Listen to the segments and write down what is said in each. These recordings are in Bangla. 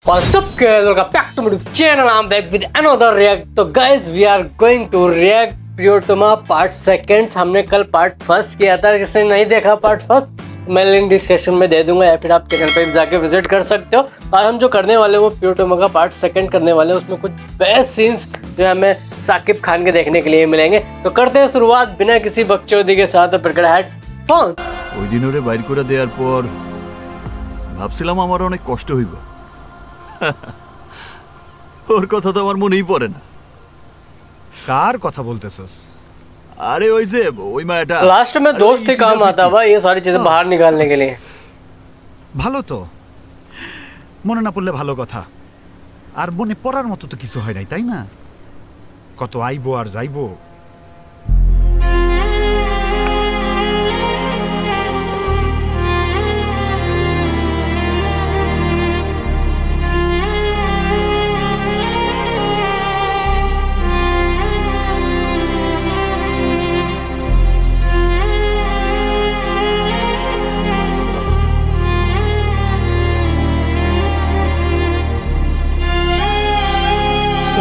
What's up guys, welcome back to my YouTube channel. I'm back with another react. तो guys we are going to react Priyotama part second. हमने कल पार्ट फर्स्ट किया था, किसने नहीं देखा पार्ट फर्स्ट मैं लिंक डिस्क्रिप्शन में दे दूंगा या फिर आप चैनल पे जाके विजिट कर सकते हो. और हम जो करने वाले हैं वो प्रियोतमा का पार्ट सेकंड करने वाले हैं. उसमें कुछ बेस्ट सीन्स जो है हमें साकिब खान के देखने के लिए मिलेंगे. तो करते हैं शुरुआत बिना किसी बकचोदी के साथ. तो प्रिकेट हेड फोन ওই দিন ওরে বাইর করে দেওয়ার পর ভাবছিলাম আমার অনেক কষ্ট হইব. ওর কথা তো আমার মনেই পড়ে না. কার কথা বলতেছস? আরে ওই যে ওই মায়াটা लास्ट में दोस्त ही काम आता है ये सारी चीजें बाहर निकालने के लिए. ভালো তো, মনে না পড়লে ভালো কথা. আর মনে পড়ার মতো তো কিছু হয় নাই, তাই না? কত আইবো আর যাইবো.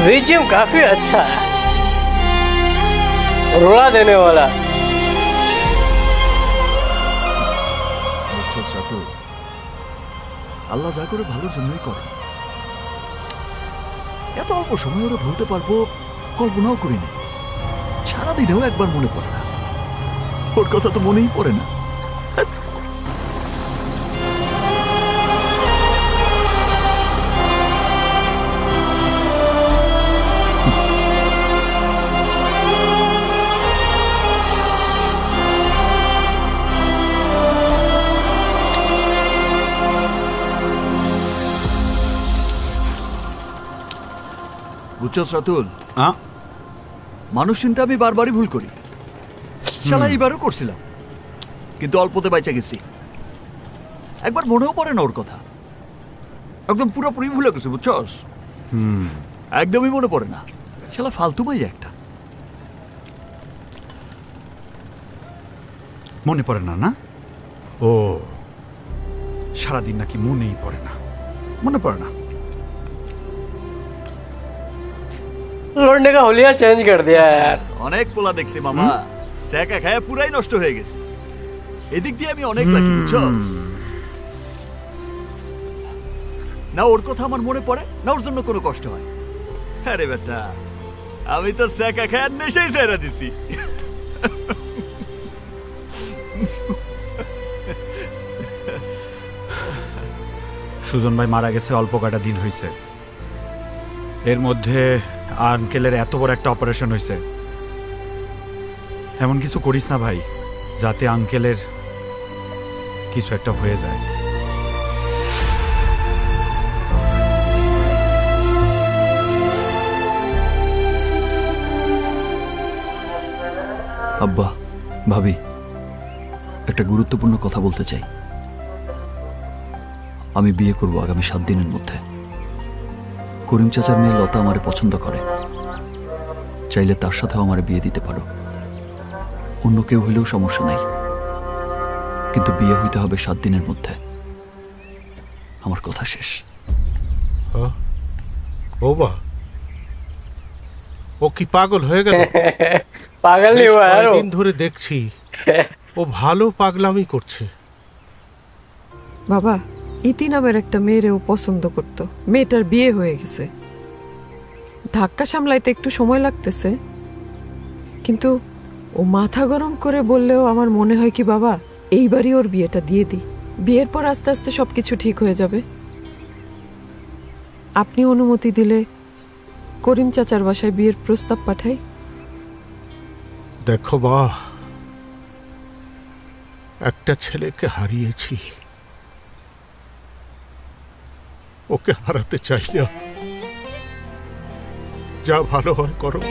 बीजीएम काफी अच्छा है, रुला देने वाला. আল্লাহ যা করে ভালোর জন্যই করে. এত অল্প সময় ওরা ভুলতে পারবো কল্পনাও করি না. সারাদিনেও একবার মনে পড়ে না. ওর কথা তো মনেই পড়ে না. বুঝছস রাতুল, মানুষ চিন্তা আমি বারবারই ভুল করি. শালা এইবারও করছিলাম, কিন্তু অল্পতে বাইচা গেছি. একবার মনেও পড়ে না ওর কথা. একদম পুরোপুরি ভুলে গেছি, বুঝছস? একদমই মনে পড়ে না. শালা ফালতু মাই একটা. মনে পড়ে না না? ও সারাদিন নাকি মনেই পড়ে না. মনে পড়ে না. लौटने का होलिया चेंज कर दिया यार. অনেক পোলা দেখছি মামা, সেকা খায় পুরাই নষ্ট হয়ে গেছে. এদিক দিয়ে আমি অনেক লাকি, বুঝছস? না ওর কথা আমার মনে পড়ে না ওর জন্য কোনো কষ্ট হয়. আরে বেটা, আমি তো সেকা খায় নেশাই ছেড়ে দিছি. সুজন ভাই মারা গেছে অল্প কটা দিন হয়েছে. এর মধ্যে আঙ্কেলের এত বড় একটা অপারেশন হয়েছে. এমন কিছু করিস না ভাই যাতে আঙ্কেলের কিছু একটা হয়ে যায়. আব্বা, ভাবি, একটা গুরুত্বপূর্ণ কথা বলতে চাই. আমি বিয়ে করব আগামী 7 দিনের মধ্যে. করিম চাচার মেয়ে লতা আমারে পছন্দ করে. চাইলে তার সাথেও আমারে বিয়ে দিতে পারো. অন্য কেউ হইলেও সমস্যা নাই, কিন্তু বিয়ে হইতে হবে 7 দিনের মধ্যে. আমার কথা শেষ. ও বা, ও কি পাগল হয়ে গেল? পাগল नहीं हुआ यार. দিন ধরে দেখছি ও ভালো পাগলামি করছে. বাবা, ইতি নামের একটা মেয়েরে ও পছন্দ করত. মেয়েটার বিয়ে হয়ে গেছে. ধাক্কা সামলাইতে একটু সময় লাগতেছে, কিন্তু ও মাথা গরম করে বললেও আমার মনে হয় কি বাবা, এইবারই ওর বিয়েটা দিয়ে দিই. বিয়ের পর আস্তে আস্তে সবকিছু ঠিক হয়ে যাবে. আপনি অনুমতি দিলে করিম চাচার বাসায় বিয়ের প্রস্তাব পাঠাই. দেখো মা, একটা ছেলেকে হারিয়েছি, ওকে হারাতে চাই না. যা ভালো হয় করো.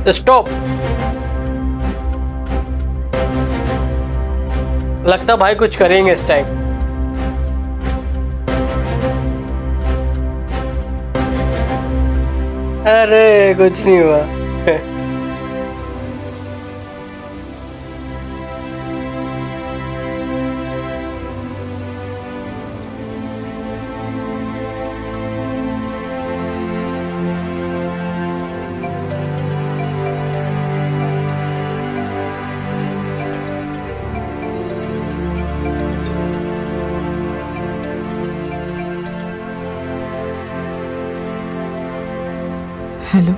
स्टॉप। लगता भाई कुछ करेंगे इस टाइम। अरे कुछ नहीं हुआ। হ্যালো।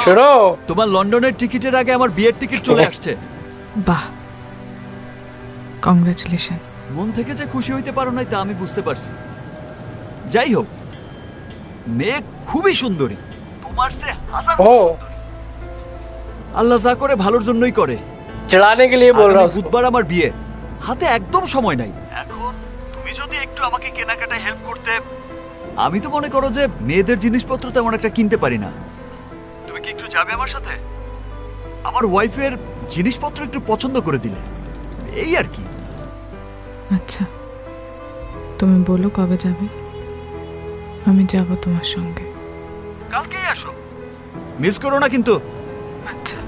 শুনো, তোমার লন্ডনের টিকিটের আগে আমার বিয়ের টিকিট চলে আসছে। বাহ, কংগ্রাচুলেশন। মন থেকে যে খুশি হইতে পারো নাই তা আমি বুঝতে পারছি। যাই হোক, মেয়ে খুবই সুন্দরী, তোমার সে হাজার ओ আল্লাহ যা করে ভালোর জন্যই করে। चढ़ाने के लिए बोल रहा हूँ। বুধবার আমার বিয়ে, হাতে একদম সময় নাই। এখন তুমি যদি একটু আমাকে কেনাকাটায় হেল্প করতে। আমি তো মনে করো যে মেয়েদের জিনিসপত্র তেমন একটা কিনতে পারি না। তুমি কি একটু যাবে আমার সাথে? আমার ওয়াইফের জিনিসপত্র একটু পছন্দ করে দিলে, এই আর কি। আচ্ছা, তুমি বলো কবে যাবে, আমি যাব তোমার সঙ্গে। কালকেই আসো, মিস করো না কিন্তু। আচ্ছা।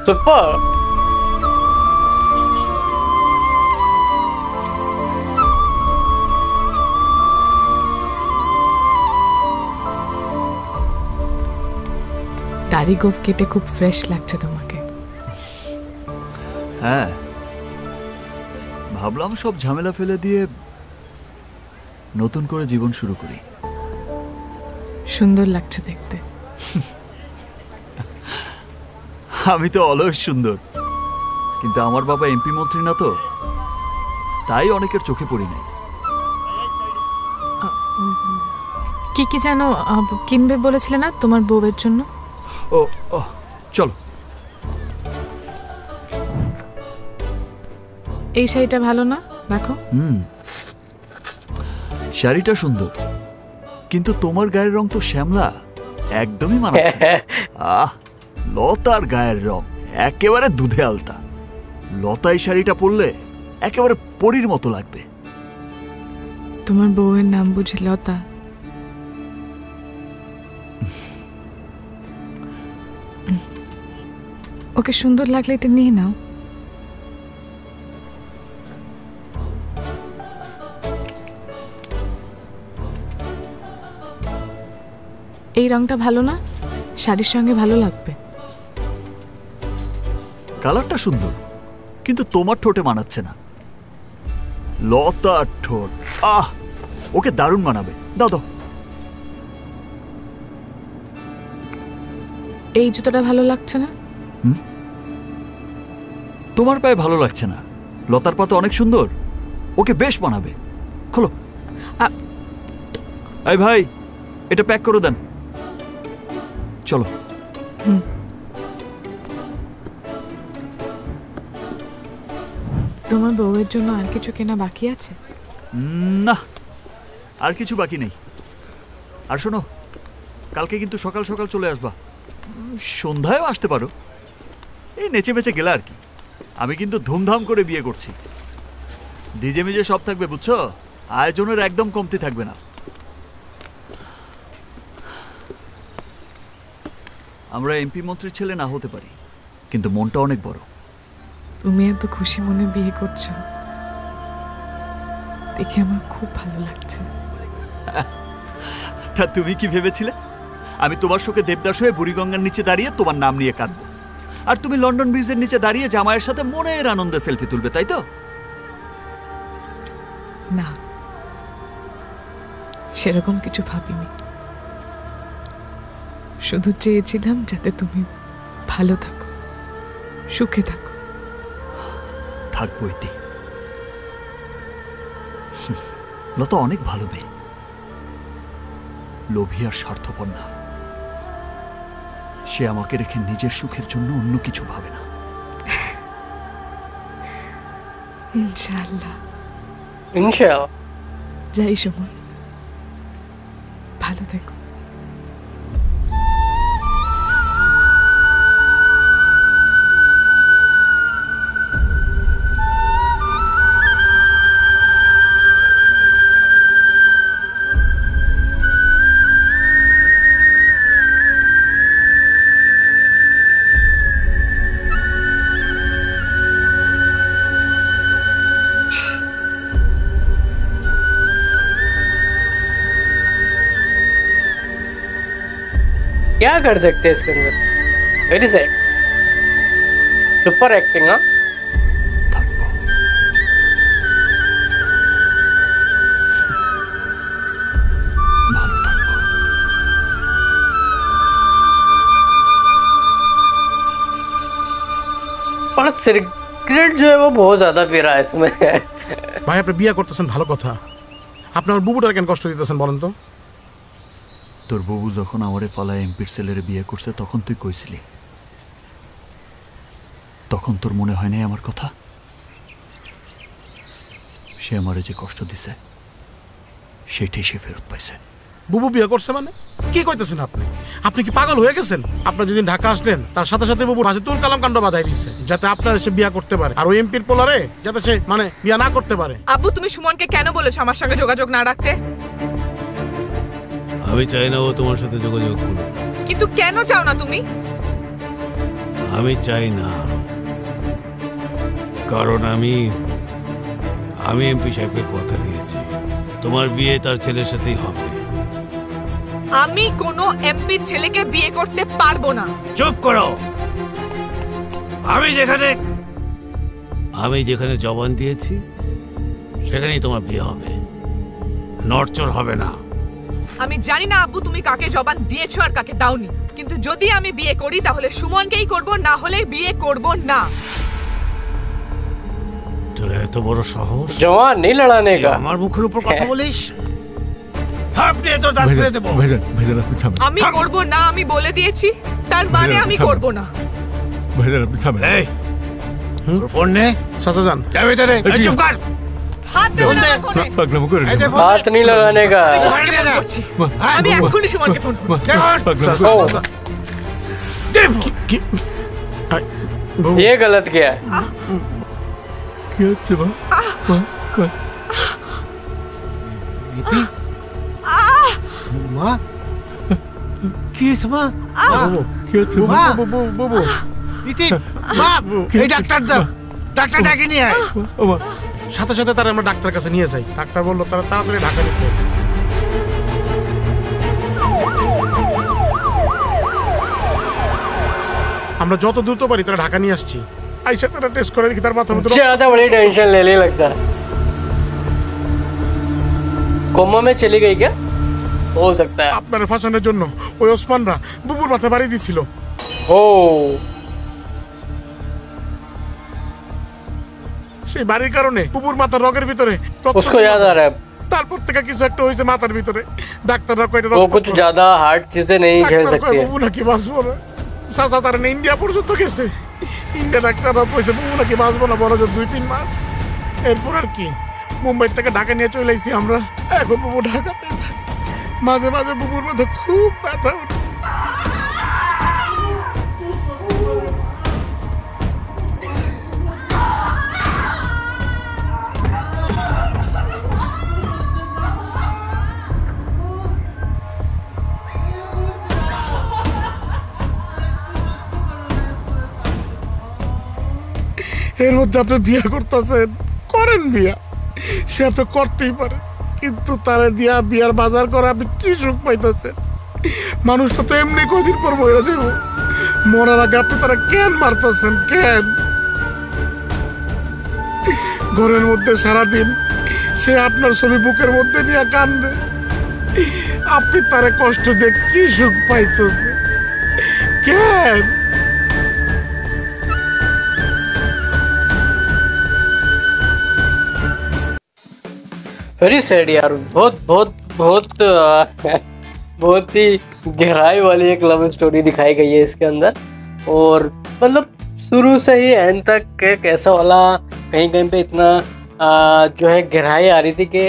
सुपर। দাড়ি গোফ কেটে খুব ফ্রেশ লাগছে তোমাকে। হ্যাঁ, ভাবলাম সব ঝামেলা ফেলে দিয়ে নতুন করে জীবন শুরু করি। সুন্দর লাগছে দেখতে। আমি তো অলস সুন্দর, কিন্তু আমার বাবা এমপি মন্ত্রী না তো, তাই অনেকের চোখে পড়ি নাই। কি কি যেন কিনবে বলেছিলে না তোমার বউয়ের জন্য? ও ও, চলো। এই শাড়িটা ভালো না, রাখো। শাড়িটা সুন্দর, কিন্তু তোমার গায়ের রং তো শ্যামলা, একদমই মানাচ্ছে না। আহ, লতার গায়ের রং একেবারে দুধে আলতা। লতা এই শাড়িটা পরলে একেবারে পরীর মতো লাগবে। তোমার বউয়ের নাম বুঝি লতা? ওকে সুন্দর লাগলে এটা নিয়ে নাও। এই রংটা ভালো না? শাড়ির সঙ্গে ভালো লাগবে। কালারটা সুন্দর, কিন্তু তোমার ঠোঁটে মানাচ্ছে না। লতার ঠোঁট, আহ, ওকে দারুণ মানাবে। দাও দাও। এই জুতোটা ভালো লাগছে না? তোমার পায়ে ভালো লাগছে না, লতার পা তো অনেক সুন্দর, ওকে বেশ মানাবে। খোলো। এই ভাই, এটা প্যাক করে দেন। চলো। তোমার বউয়ের জন্য আর কিছু কেনা বাকি আছে? না, আর কিছু বাকি নেই। আর শোনো, কালকে কিন্তু সকাল সকাল চলে আসবা। সন্ধ্যায়ও আসতে পারো, এই নেচে মেচে গেলে আর কি। আমি কিন্তু ধুমধাম করে বিয়ে করছি, ডিজে মিজে সব থাকবে, বুঝছো? আয়োজনের একদম কমতি থাকবে না। আমরা এমপি মন্ত্রীর ছেলে না হতে পারি, কিন্তু মনটা অনেক বড়। তুমি এত খুশি মনে বিয়ে করছো দেখে আমার খুব ভালো লাগছে। তা তুমি কি ভেবেছিলে আমি তোমার শোকে দেবদাস হয়ে বুড়িগঙ্গার নিচে দাঁড়িয়ে তোমার নাম নিয়ে কাঁদবো, আর তুমি লন্ডন ব্রিজের নিচে দাঁড়িয়ে জামাইয়ের সাথে মনের আনন্দে সেলফি তুলবে, তাই তো? না, সেরকম কিছু ভাবিনি। শুধু চেয়েছিলাম যাতে তুমি ভালো থাকো, সুখে থাকো। থাকবো ইতি। লতা অনেক ভালো মেয়ে, লোভী আর স্বার্থপর না। সে আমাকে রেখে নিজের সুখের জন্য অন্য কিছু ভাবে না। ইনশাআল্লাহ। ইনশাআল্লাহ। যাই সময়, ভালো থেকো। क्या कर सकते हैं इसके अंदर? Very sad, super acting. हाँ, থাকবো। ভালো থাকবো। पर सिगरेट जो है वो बहुत ज्यादा पी रहा है इसमें। ভাই আপনি বিয়ে করতেছেন ভালো কথা, আপনি আমার বুবুটা কেন কষ্ট দিতেছেন বলেন তো? তোর বউ যখন আমারে ফালায় এমপির ছেলের বিয়ে করছে তখন তুই কইছিলি, তখন তোর মনে হয় নাই আমার কথা? সে আমারে যে কষ্ট দিছে সেটাই সে ফেরত পাইছে। বুবু বিয়ে করছে মানে কি কইতেছেন আপনি? আপনি কি পাগল হয়ে গেছেন? আপনার যেদিন ঢাকা আসলেন তার সাথে সাথে বুবুর মাঝে তুল কালাম কাণ্ড বাঁধাই দিচ্ছে যাতে আপনার এসে বিয়ে করতে পারে, আর ওই এমপির পোলারে যাতে সে মানে বিয়ে না করতে পারে। আব্বু, তুমি সুমনকে কেন বলেছো আমার সঙ্গে যোগাযোগ না রাখতে? আমি চাই না ও তোমার সাথে যোগাযোগ করুক। কিন্তু কেন চাও না তুমি? আমি চাই না, কারণ আমি এমপি সাহেবকে কথা দিয়েছি তোমার বিয়ে তার ছেলের সাথেই হবে। আমি কোনো এমপির ছেলেকে বিয়ে করতে পারবো না। চুপ করো। আমি যেখানে জবান দিয়েছি সেখানেই তোমার বিয়ে হবে, নড়চড় হবে না। আমি জানি না আব্বু তুমি কাকে জবান দিয়েছো আর কাকে দাওনি, কিন্তু যদি আমি বিয়ে করি তাহলে সুমনকেই করব, না হলে বিয়ে করব না। তোর এত বড় সাহস जवान नहीं लड़ाने का। আমার মুখের উপর কথা বলিস? থাপড়ে তোর দাঁত ফেলে দেবো। আমি করব না, আমি বলে দিয়েছি, তার মানে আমি করব না। এই, তোর ফোন নে। চাচা যান, যাবি তো রে। এই, চুপ কর। হাত দেবো না ফোনে। এই দে ফোন। हाथ नहीं लगाने का। আমি সুমনকে ফোন করছি। আমি এক্ষুনি সুমনকে ফোন করব। ओ, কি বুবু ये गलत किया है। কি হচ্ছে মা? মা কি হয়েছে মা? কি হচ্ছে মা? বুবু বুবু ইতি মা, এই ডাক্তার দাও, ডাক্তার ডাকে নিয়ে আয়। সাথে সাথে তারা আমরা ডাক্তার কাছে নিয়ে যাই। ডাক্তার বললো তারা তাড়াতাড়ি ঢাকা নিতে। আমরা যত দ্রুত পারি তারা ঢাকা নিয়ে আসছি। আইসা তারা টেস্ট করে দেখি তার মাথার ভিতরে ज्यादा बड़ी टेंशन लेने लगता है। कोमा में चली गई क्या? हो सकता है। আপনার ফাঁসানোর জন্য ওই ওসমানরা বুবুর মাথা বাড়ি দিছিল। ओ, সেই বাড়ির কারণে বুবুর মাথার রগের ভিতরে রক্ত उसको याद आ रहा है। তারপর থেকে কিছু একটা হয়েছে মাথার ভিতরে। ডাক্তাররা কয়টা वो कुछ ज्यादा हार्ड चीजें नहीं झेल सकती है। বুবু নাকি বাঁচবো না। চাচা তার ইন্ডিয়া পর্যন্ত গেছে। ইন্ডিয়া ডাক্তাররা কইছে বুবু নাকি বাঁচবো না, বড় জোর 2-3 মাস। এরপর আর কি মুম্বাই থেকে ঢাকা নিয়ে চলে আইছি আমরা। এখন বুবু ঢাকাতে থাকে। মাঝে মাঝে বুবুর মধ্যে খুব ব্যথা ওঠে। এর মধ্যে আপনি বিয়ে করতেছেন, করেন বিয়া, সে আপনি করতেই পারে, কিন্তু তারে দিয়া বিয়ার বাজার করে আপনি কি সুখ পাইতেছেন? মানুষটা তো এমনি কদিন পর মরে যাব, মরার আগে আপনি তারা কেন মারতেছেন? কেন? ঘরের মধ্যে সারাদিন সে আপনার ছবি বুকের মধ্যে নিয়ে কান্দে, আপনি তারে কষ্ট দিয়ে কি সুখ পাইতেছে? কেন? वेरी सैड यार, बहुत बहुत बहुत बहुत ही गहराई वाली एक लव स्टोरी दिखाई गई है इसके अंदर। और मतलब शुरू से ही एंड तक एक ऐसा वाला कहीं कहीं पे इतना जो है गहराई आ रही थी कि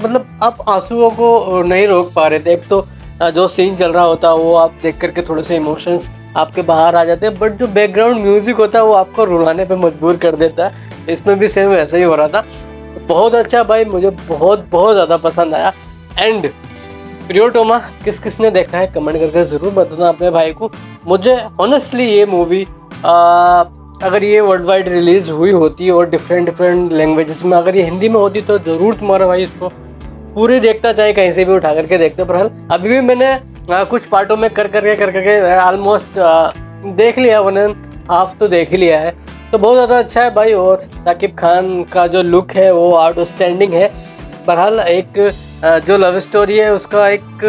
मतलब आप आंसुओं को नहीं रोक पा रहे थे। एक तो जो सीन चल रहा होता है वो आप देख करके थोड़े से इमोशंस आपके बाहर आ जाते हैं, बट जो बैकग्राउंड म्यूजिक होता है वो आपको रुलाने पे मजबूर कर देता है। इसमें भी सेम वैसा ही हो रहा था। बहुत अच्छा भाई, मुझे बहुत बहुत ज़्यादा पसंद आया। एंड प्रियोटोमा किस किसने देखा है कमेंट करके ज़रूर बताना अपने भाई को। मुझे ऑनेस्टली ये मूवी अगर ये वर्ल्ड वाइड रिलीज़ हुई होती और डिफरेंट लैंग्वेजेस में, अगर ये हिंदी में होती तो ज़रूर तुम्हारा भाई इसको पूरी देखता, चाहे कहीं से भी उठा करके देखते। पर अभी भी मैंने कुछ पार्टों में कर करके ऑलमोस्ट देख लिया, 1.5 तो देख ही लिया है। तो बहुत ज़्यादा अच्छा है भाई। और साकिब खान का जो लुक है वो आउटस्टैंडिंग है। बहरहाल एक जो लव स्टोरी है उसका एक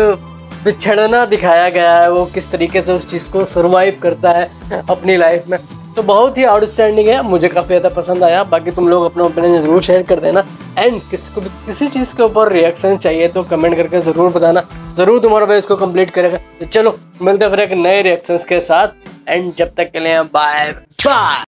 बिछड़ना दिखाया गया है, वो किस तरीके से उस चीज़ को सर्वाइव करता है अपनी लाइफ में। तो बहुत ही आउटस्टैंडिंग है, मुझे काफ़ी ज़्यादा पसंद आया। बाकी तुम लोग अपना ओपिनियन ज़रूर शेयर कर देना। एंड किसी को भी किसी चीज़ के ऊपर रिएक्शन चाहिए तो कमेंट करके ज़रूर बताना, ज़रूर तुम्हारा भाई इसको कंप्लीट करेगा। तो चलो मिलते हैं फिर एक नए रिएक्शंस के साथ। एंड जब तक के लिए बाय बाय।